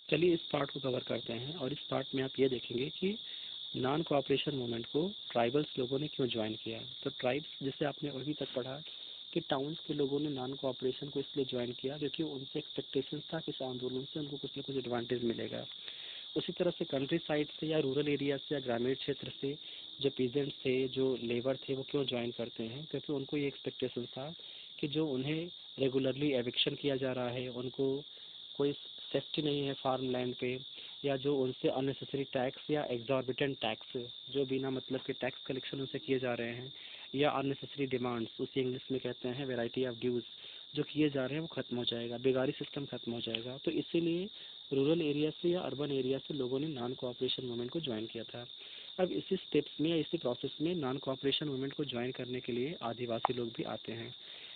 चलिए इस पार्ट को कवर करते हैं और इस पार्ट में आप ये देखेंगे कि नॉन कोऑपरेशन मूवमेंट को ट्राइबल्स लोगों ने क्यों ज्वाइन किया। तो ट्राइब्स, जैसे आपने अभी तक पढ़ा कि टाउन्स के लोगों ने नॉन कोऑपरेशन को इसलिए ज्वाइन किया क्योंकि उनसे एक्सपेक्टेशन था कि इस आंदोलन से उनको कुछ ना कुछ एडवांटेज मिलेगा। उसी तरह से कंट्री साइड से या रूरल एरिया से या ग्रामीण क्षेत्र से जो पीजेंट्स थे, जो लेबर थे, वो क्यों ज्वाइन करते हैं, क्योंकि उनको ये एक्सपेक्टेशन था कि जो उन्हें रेगुलरली एविक्शन किया जा रहा है, उनको कोई सेफ्टी नहीं है फार्म लैंड पे, या जो उनसे अननेसेसरी टैक्स या एग्जॉर्बिटेंट टैक्स, जो बिना मतलब के टैक्स कलेक्शन उनसे किए जा रहे हैं, या अननेसेसरी डिमांड्स, उसी इंग्लिश में कहते हैं वैरायटी ऑफ ड्यूज, जो किए जा रहे हैं वो खत्म हो जाएगा, बेगारी सिस्टम खत्म हो जाएगा। तो इसीलिए रूरल एरिया से या अर्बन एरिया से लोगों ने नॉन कोऑपरेशन मूवमेंट को ज्वाइन किया था। अब इसी स्टेप्स में या इसी प्रोसेस में नॉन कोऑपरेशन मूवमेंट को ज्वाइन करने के लिए आदिवासी लोग भी आते हैं।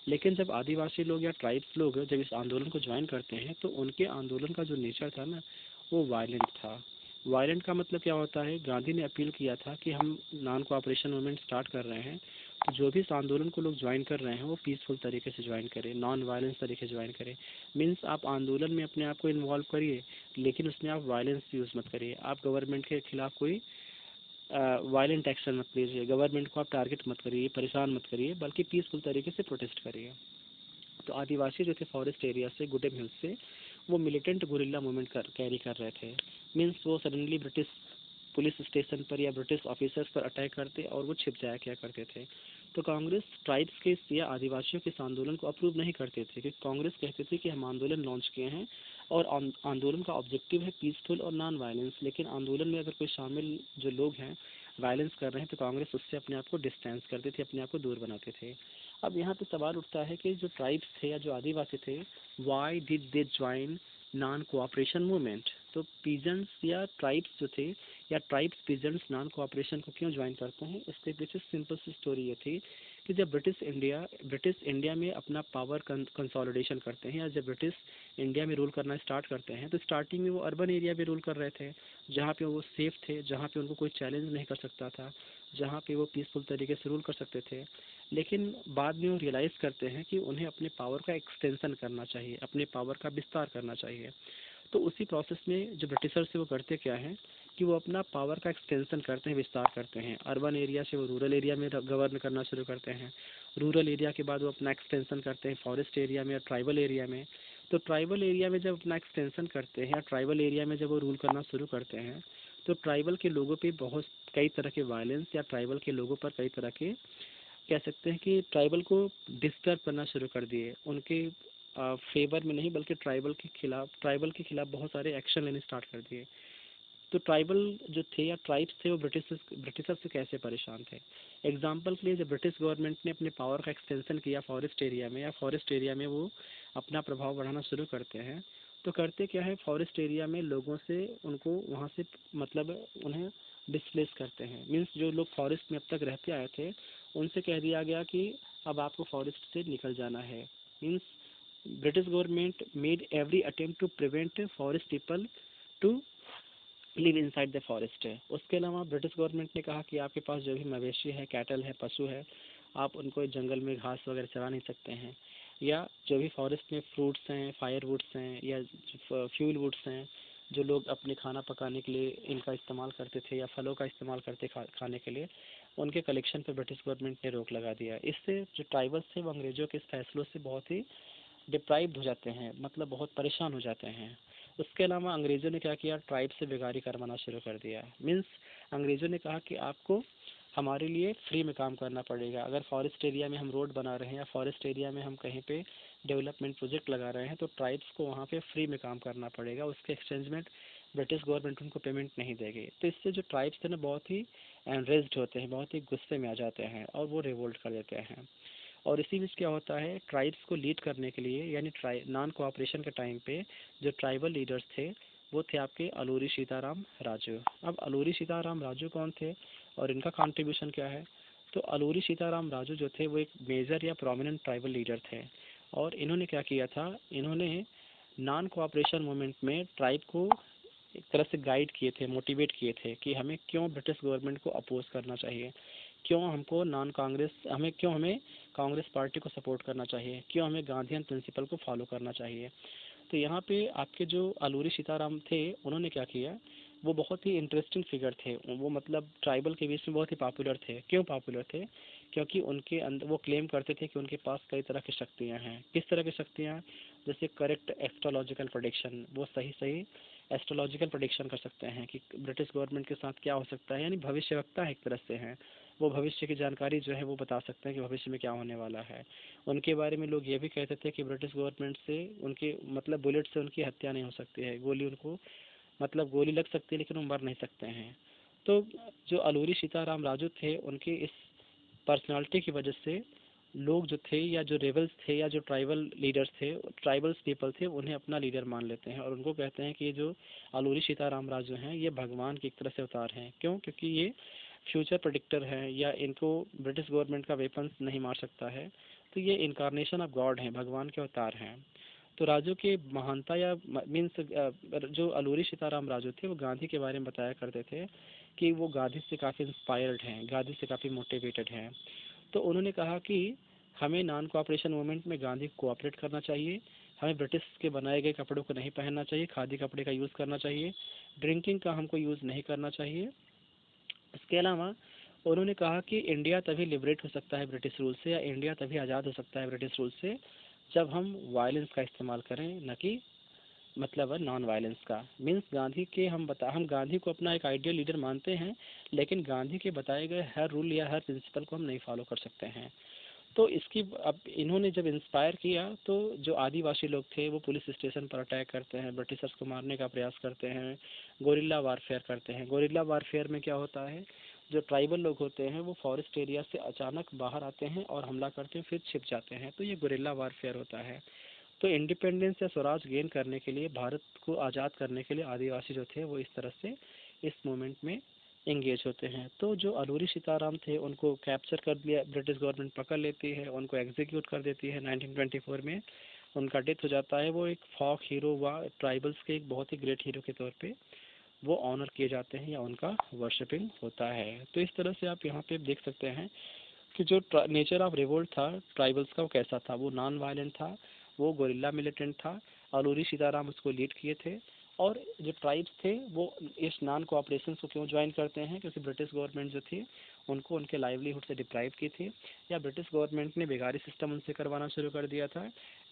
लेकिन जब आदिवासी लोग या ट्राइब्स लोग जब इस आंदोलन को ज्वाइन करते हैं तो उनके आंदोलन का जो नेचर था ना, वो वायलेंट था। वायलेंट का मतलब क्या होता है, गांधी ने अपील किया था कि हम नॉन कोऑपरेशन मूवमेंट स्टार्ट कर रहे हैं, तो जो भी इस आंदोलन को लोग ज्वाइन कर रहे हैं वो पीसफुल तरीके से ज्वाइन करें, नॉन वायलेंस तरीके से ज्वाइन करें। मीन्स आप आंदोलन में अपने आप को इन्वॉल्व करिए, लेकिन उसमें आप वायलेंस यूज़ मत करिए। आप गवर्नमेंट के खिलाफ कोई वायलेंट एक्शन मत लीजिए, गवर्नमेंट को आप टारगेट मत करिए, परेशान मत करिए, बल्कि पीसफुल तरीके से प्रोटेस्ट करिए। तो आदिवासी जो थे फॉरेस्ट एरिया से, गुडेम हिल्स से, वो मिलिटेंट गुरिल्ला मूवमेंट कैरी कर रहे थे। मीन्स वो सडनली ब्रिटिश पुलिस स्टेशन पर या ब्रिटिश ऑफिसर्स पर अटैक करते और वो छिप जाया क्या करते थे। तो कांग्रेस ट्राइब्स के या आदिवासियों के इस आंदोलन को अप्रूव नहीं करते थे, क्योंकि कांग्रेस कहते थे कि हम आंदोलन लॉन्च किए हैं और आंदोलन का ऑब्जेक्टिव है पीसफुल और नॉन वायलेंस, लेकिन आंदोलन में अगर कोई शामिल जो लोग हैं वायलेंस कर रहे हैं तो कांग्रेस उससे अपने आप को डिस्टेंस करते थे, अपने आप को दूर बनाते थे। अब यहाँ पे सवाल उठता है कि जो ट्राइब्स थे या जो आदिवासी थे, why did they join non cooperation movement. तो पीजेंट्स या ट्राइब्स जो थे या ट्राइब्स पीजेंट्स नॉन कोऑपरेशन को क्यों ज्वाइन करते हैं, इसके पीछे सिंपल सी स्टोरी ये थी कि जब ब्रिटिश इंडिया में अपना पावर कंसोलिडेशन करते हैं, या जब ब्रिटिश इंडिया में रूल करना स्टार्ट करते हैं, तो स्टार्टिंग में वो अर्बन एरिया में रूल कर रहे थे, जहाँ पे वो सेफ थे, जहाँ पे उनको कोई चैलेंज नहीं कर सकता था, जहाँ पे वो पीसफुल तरीके से रूल कर सकते थे। लेकिन बाद में वो रियलाइज़ करते हैं कि उन्हें अपने पावर का एक्सटेंशन करना चाहिए, अपने पावर का विस्तार करना चाहिए। तो उसी प्रोसेस में जो ब्रिटिशर्स से वो करते क्या हैं कि वो अपना पावर का एक्सटेंशन करते हैं, विस्तार करते हैं। अर्बन एरिया से वो रूरल एरिया में गवर्न करना शुरू करते हैं, रूरल एरिया के बाद वो अपना एक्सटेंशन करते हैं फॉरेस्ट एरिया में या ट्राइबल एरिया में। तो ट्राइबल एरिया में जब अपना एक्सटेंशन करते हैं या ट्राइबल एरिया में जब वो रूल करना शुरू करते हैं, तो ट्राइबल के लोगों पे बहुत कई तरह के वायलेंस या ट्राइबल के लोगों पर कई तरह के, कह सकते हैं कि ट्राइबल को डिस्टर्ब करना शुरू कर दिए, उनके फेवर में नहीं बल्कि ट्राइबल के खिलाफ बहुत सारे एक्शन लेने स्टार्ट कर दिए। तो ट्राइबल जो थे या ट्राइब्स थे वो ब्रिटिशर से कैसे परेशान थे। एग्जाम्पल के लिए जब ब्रिटिश गवर्नमेंट ने अपने पावर का एक्सटेंशन किया फॉरेस्ट एरिया में, या फॉरेस्ट एरिया में वो अपना प्रभाव बढ़ाना शुरू करते हैं, तो करते क्या है, फॉरेस्ट एरिया में लोगों से उनको वहाँ से मतलब उन्हें डिस्प्लेस करते हैं। मीन्स जो लोग फॉरेस्ट में अब तक रहते आए थे उनसे कह दिया गया कि अब आपको फॉरेस्ट से निकल जाना है। Means British government made every attempt to prevent forest people to live inside the forest है। उसके अलावा ब्रिटिश गवर्नमेंट ने कहा कि आपके पास जो भी मवेशी है, कैटल है, पशु है, आप उनको जंगल में घास वगैरह चरा नहीं सकते हैं, या जो भी फॉरेस्ट में फ्रूट्स हैं, फायर वुड्स हैं, या फ्यूल वुड्स हैं, जो लोग अपने खाना पकाने के लिए इनका इस्तेमाल करते थे या फलों का इस्तेमाल करते खाने के लिए, उनके कलेक्शन पर ब्रिटिश गवर्नमेंट ने रोक लगा दिया। इससे जो ट्राइबल्स थे वो अंग्रेज़ों के इस फैसलों से बहुत ही डिप्राइव्ड हो जाते हैं, मतलब बहुत परेशान हो जाते हैं। उसके अलावा अंग्रेज़ों ने क्या किया, ट्राइब से बेगारी करवाना शुरू कर दिया। मीन्स अंग्रेज़ों ने कहा कि आपको हमारे लिए फ्री में काम करना पड़ेगा। अगर फॉरेस्ट एरिया में हम रोड बना रहे हैं या फॉरेस्ट एरिया में हम कहीं पे डेवलपमेंट प्रोजेक्ट लगा रहे हैं, तो ट्राइब्स को वहाँ पे फ्री में काम करना पड़ेगा, उसके एक्सचेंज में ब्रिटिश गवर्नमेंट उनको पेमेंट नहीं देगी। तो इससे जो ट्राइब्स थे ना बहुत ही एनरेज्ड होते हैं, बहुत ही गुस्से में आ जाते हैं और वो रिवोल्ट कर देते हैं। और इसी बीच क्या होता है, ट्राइब्स को लीड करने के लिए यानी नॉन कोऑपरेशन के टाइम पे जो ट्राइबल लीडर्स थे वो थे आपके अलूरी सीताराम राजू। अब अलूरी सीताराम राजू कौन थे और इनका कंट्रीब्यूशन क्या है। तो अलूरी सीताराम राजू जो थे वो एक मेजर या प्रोमिनेंट ट्राइबल लीडर थे, और इन्होंने क्या किया था, इन्होंने नॉन कोऑपरेशन मूवमेंट में ट्राइब को एक तरह से गाइड किए थे, मोटिवेट किए थे कि हमें क्यों ब्रिटिश गवर्नमेंट को अपोज करना चाहिए, क्यों हमको हमें कांग्रेस पार्टी को सपोर्ट करना चाहिए, क्यों हमें गांधीयन प्रिंसिपल को फॉलो करना चाहिए। तो यहाँ पे आपके जो अलूरी सीताराम थे उन्होंने क्या किया, वो बहुत ही इंटरेस्टिंग फिगर थे। वो मतलब ट्राइबल के बीच में बहुत ही पॉपुलर थे। क्यों पॉपुलर थे? क्योंकि उनके अंदर वो क्लेम करते थे कि उनके पास कई तरह की शक्तियाँ हैं। किस तरह की शक्तियाँ? जैसे करेक्ट एस्ट्रोलॉजिकल प्रेडिक्शन, वो सही सही एस्ट्रोलॉजिकल प्रेडिक्शन कर सकते हैं कि ब्रिटिश गवर्नमेंट के साथ क्या हो सकता है, यानी भविष्यवक्ता एक तरह से हैं। वो भविष्य की जानकारी जो है वो बता सकते हैं कि भविष्य में क्या होने वाला है। उनके बारे में लोग ये भी कहते थे कि ब्रिटिश गवर्नमेंट से उनके मतलब बुलेट से उनकी हत्या नहीं हो सकती है, गोली उनको मतलब गोली लग सकती है लेकिन वो मर नहीं सकते हैं। तो जो अलूरी सीताराम राजू थे उनके इस पर्सनालिटी की वजह से लोग जो थे या जो रेबल्स थे या जो ट्राइबल लीडर्स थे, ट्राइबल्स पीपल थे, उन्हें अपना लीडर मान लेते हैं और उनको कहते हैं कि ये जो अलूरी सीताराम राजू हैं ये भगवान की एक तरह से अवतार हैं। क्यों? क्योंकि ये फ्यूचर प्रेडिक्टर हैं या इनको ब्रिटिश गवर्नमेंट का वेपन्स नहीं मार सकता है, तो ये इनकारनेशन ऑफ गॉड हैं, भगवान के अवतार हैं। तो राजू के महानता या मीन्स जो अलूरी सीताराम राजू थे वो गांधी के बारे में बताया करते थे कि वो गांधी से काफ़ी इंस्पायर्ड हैं, गांधी से काफ़ी मोटिवेटेड हैं। तो उन्होंने कहा कि हमें नॉन कोऑपरेशन मूवमेंट में गांधी को कोऑपरेट करना चाहिए, हमें ब्रिटिश के बनाए गए कपड़ों को नहीं पहनना चाहिए, खादी कपड़े का यूज़ करना चाहिए, ड्रिंकिंग का हमको यूज़ नहीं करना चाहिए। इसके अलावा उन्होंने कहा कि इंडिया तभी लिबरेट हो सकता है ब्रिटिश रूल से, या इंडिया तभी आज़ाद हो सकता है ब्रिटिश रूल से, जब हम वायलेंस का इस्तेमाल करें, न कि मतलब नॉन वायलेंस का। मीन्स गांधी के हम गांधी को अपना एक आइडियल लीडर मानते हैं, लेकिन गांधी के बताए गए हर रूल या हर प्रिंसिपल को हम नहीं फॉलो कर सकते हैं। तो इसकी अब इन्होंने जब इंस्पायर किया तो जो आदिवासी लोग थे वो पुलिस स्टेशन पर अटैक करते हैं, ब्रिटिशर्स को मारने का प्रयास करते हैं, गोरिल्ला वारफेयर करते हैं। गोरिल्ला वारफेयर में क्या होता है, जो ट्राइबल लोग होते हैं वो फॉरेस्ट एरिया से अचानक बाहर आते हैं और हमला करते हैं, फिर छिप जाते हैं, तो ये गोरिल्ला वारफेयर होता है। तो इंडिपेंडेंस या स्वराज गेन करने के लिए, भारत को आज़ाद करने के लिए आदिवासी जो थे वो इस तरह से इस मूवमेंट में एंगेज होते हैं। तो जो अलूरी सीताराम थे उनको कैप्चर कर लिया, ब्रिटिश गवर्नमेंट पकड़ लेती है, उनको एग्जीक्यूट कर देती है 1924 में, उनका डेथ हो जाता है। वो एक फॉक हीरो व ट्राइबल्स के एक बहुत ही ग्रेट हीरो के तौर पे वो ऑनर किए जाते हैं या उनका वर्शिपिंग होता है। तो इस तरह से आप यहाँ पे देख सकते हैं कि जो नेचर ऑफ रिवोल्ट था ट्राइबल्स का वो कैसा था। वो नॉन वायलेंट था, वो गोरिल्ला मिलिटेंट था, अलूरी सीताराम उसको लीड किए थे। और जो ट्राइब्स थे वो इस नॉन कोऑपरेशन को क्यों ज्वाइन करते हैं? क्योंकि ब्रिटिश गवर्नमेंट जो थी उनको उनके लाइवलीहुड से डिप्राइव की थी, या ब्रिटिश गवर्नमेंट ने बेगारी सिस्टम उनसे करवाना शुरू कर दिया था,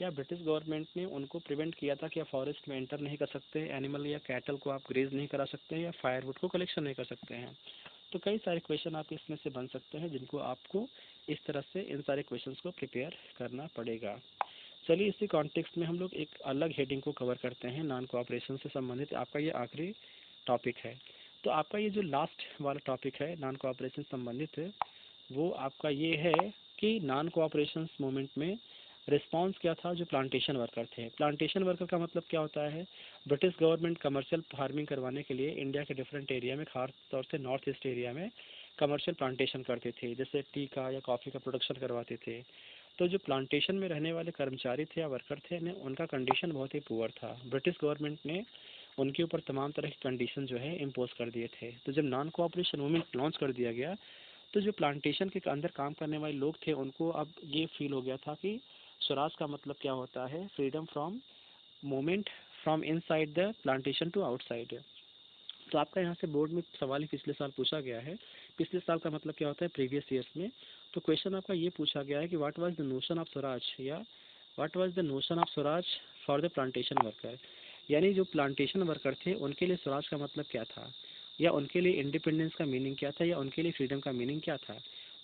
या ब्रिटिश गवर्नमेंट ने उनको प्रिवेंट किया था कि आप फॉरेस्ट में एंटर नहीं कर सकते, एनिमल या कैटल को आप ग्रेज नहीं करा सकते, या फायरवुड को कलेक्शन नहीं कर सकते हैं। तो कई सारे क्वेश्चन आप इसमें से बन सकते हैं जिनको आपको इस तरह से इन सारे क्वेश्चंस को प्रिपेयर करना पड़ेगा। चलिए इसी कॉन्टेक्स्ट में हम लोग एक अलग हेडिंग को कवर करते हैं, नॉन कोऑपरेशन से संबंधित आपका ये आखिरी टॉपिक है। तो आपका ये जो लास्ट वाला टॉपिक है नॉन कोऑपरेशन संबंधित, वो आपका ये है कि नॉन कोऑपरेशन मूवमेंट में रिस्पांस क्या था जो प्लांटेशन वर्कर थे। प्लांटेशन वर्कर का मतलब क्या होता है? ब्रिटिश गवर्नमेंट कमर्शियल फार्मिंग करवाने के लिए इंडिया के डिफरेंट एरिया में, खास तौर से नॉर्थ ईस्ट एरिया में कमर्शियल प्लांटेशन करते थे, जैसे टी का या कॉफ़ी का प्रोडक्शन करवाते थे। तो जो प्लांटेशन में रहने वाले कर्मचारी थे या वर्कर थे ने उनका कंडीशन बहुत ही पुअर था। ब्रिटिश गवर्नमेंट ने उनके ऊपर तमाम तरह के कंडीशन जो है इम्पोज कर दिए थे। तो जब नॉन कोऑपरेशन मूवमेंट लॉन्च कर दिया गया तो जो प्लांटेशन के अंदर काम करने वाले लोग थे उनको अब ये फील हो गया था कि स्वराज का मतलब क्या होता है, freedom from movement from inside the plantation to outside. तो आपका यहाँ से बोर्ड में सवाल ही पिछले साल पूछा गया है। पिछले साल का मतलब क्या होता है? प्रीवियस ईयर्स में। तो क्वेश्चन आपका ये पूछा गया है कि what was the notion of swaraj, या what was the notion of swaraj for the plantation worker. यानी जो प्लांटेशन वर्कर थे उनके लिए स्वराज का मतलब क्या था, या उनके लिए इंडिपेंडेंस का मीनिंग क्या था, या उनके लिए फ्रीडम का मीनिंग क्या था।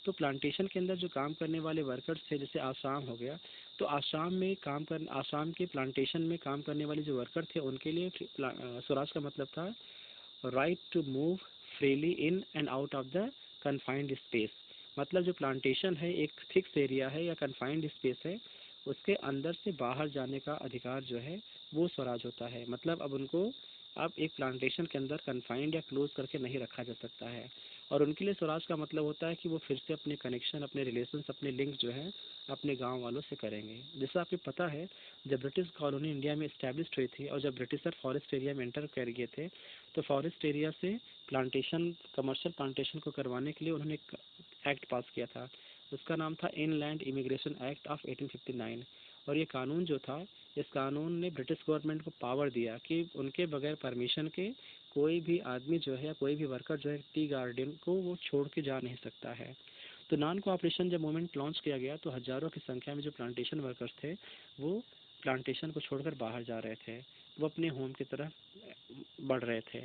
तो प्लांटेशन के अंदर जो काम करने वाले वर्कर्स थे, जैसे आसाम हो गया, तो आसाम के प्लांटेशन में काम करने वाले जो वर्कर थे उनके लिए स्वराज का मतलब था right to move freely in and out of the confined space. मतलब जो प्लांटेशन है एक फिक्स एरिया है या कन्फाइंड स्पेस है, उसके अंदर से बाहर जाने का अधिकार जो है वो स्वराज होता है। मतलब अब उनको अब एक प्लांटेशन के अंदर कन्फाइंड या क्लोज करके नहीं रखा जा सकता है। और उनके लिए स्वराज का मतलब होता है कि वो फिर से अपने कनेक्शन, अपने रिलेशंस, अपने लिंक जो है अपने गांव वालों से करेंगे। जैसा आपको पता है जब ब्रिटिश कॉलोनी इंडिया में इस्टेब्लिश हुई थी और जब ब्रिटिशर फॉरेस्ट एरिया में एंटर कर गए थे, तो फॉरेस्ट एरिया से प्लांटेशन, कमर्शियल प्लांटेशन को करवाने के लिए उन्होंने एक एक्ट पास किया था। उसका नाम था इनलैंड इमिग्रेशन एक्ट ऑफ 1859। और ये कानून जो था इस कानून ने ब्रिटिश गवर्नमेंट को पावर दिया कि उनके बगैर परमिशन के कोई भी आदमी जो है, कोई भी वर्कर जो है टी गार्डन को वो छोड़ के जा नहीं सकता है। तो नॉन कोऑपरेशन जब मूवमेंट लॉन्च किया गया तो हज़ारों की संख्या में जो प्लांटेशन वर्कर्स थे वो प्लांटेशन को छोड़कर बाहर जा रहे थे, वो अपने होम की तरफ बढ़ रहे थे।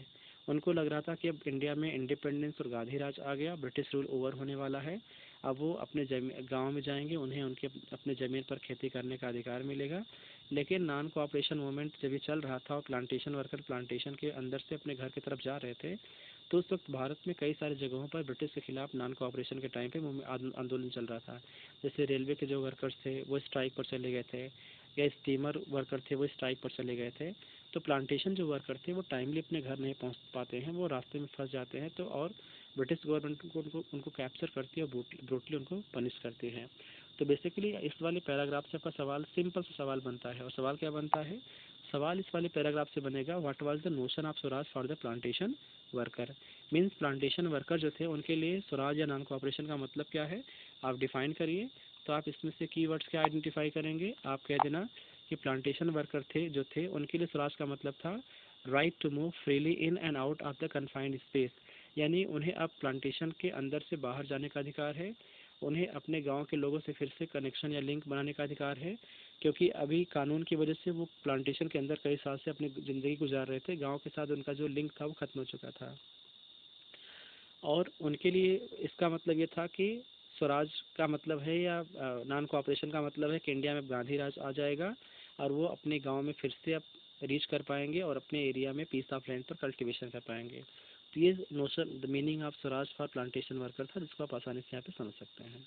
उनको लग रहा था कि अब इंडिया में इंडिपेंडेंस और गांधी राज आ गया, ब्रिटिश रूल ओवर होने वाला है। अब वो अपने गांव में जाएंगे, उन्हें उनके अपने ज़मीन पर खेती करने का अधिकार मिलेगा। लेकिन नॉन कोऑपरेशन मूवमेंट जब ये चल रहा था और प्लांटेशन वर्कर प्लांटेशन के अंदर से अपने घर की तरफ जा रहे थे, तो उस वक्त भारत में कई सारी जगहों पर ब्रिटिश के खिलाफ नॉन कोऑपरेशन के टाइम पे आंदोलन चल रहा था। जैसे रेलवे के जो वर्कर्स थे वो स्ट्राइक पर चले गए थे, या स्टीमर वर्कर थे वो स्ट्राइक पर चले गए थे। तो प्लांटेशन जो वर्कर थे वो टाइमली अपने घर नहीं पहुंच पाते हैं, वो रास्ते में फंस जाते हैं। तो और ब्रिटिश गवर्नमेंट को उनको कैप्चर करती है और ब्रूटली उनको पनिश करती है। तो बेसिकली इस वाले पैराग्राफ से आपका सवाल सिंपल सा सवाल बनता है, और सवाल क्या बनता है? सवाल इस वाले पैराग्राफ से बनेगा, what was the notion of swaraj for the plantation worker. Means plantation worker जो थे उनके लिए स्वराज या नॉन कोऑपरेशन का मतलब क्या है, आप डिफाइन करिए। तो आप इसमें से कीवर्ड्स क्या आइडेंटिफाई करेंगे? आप कह देना कि प्लांटेशन वर्कर थे जो थे उनके लिए स्वराज का मतलब था right to move freely in and out of the confined space, यानी उन्हें अब प्लांटेशन के अंदर से बाहर जाने का अधिकार है, उन्हें अपने गांव के लोगों से फिर से कनेक्शन या लिंक बनाने का अधिकार है, क्योंकि अभी कानून की वजह से वो प्लांटेशन के अंदर कई साल से अपनी ज़िंदगी गुजार रहे थे, गांव के साथ उनका जो लिंक था वो खत्म हो चुका था। और उनके लिए इसका मतलब ये था कि स्वराज का मतलब है या नॉन कोऑपरेशन का मतलब है कि इंडिया में गांधी राज आ जाएगा और वो अपने गांव में फिर से अब रीच कर पाएंगे और अपने एरिया में पीस ऑफ लैंड पर कल्टीवेशन कर पाएंगे। तो ये notion the meaning of swaraj for plantation worker था, जिसको आप आसानी से यहाँ पे समझ सकते हैं।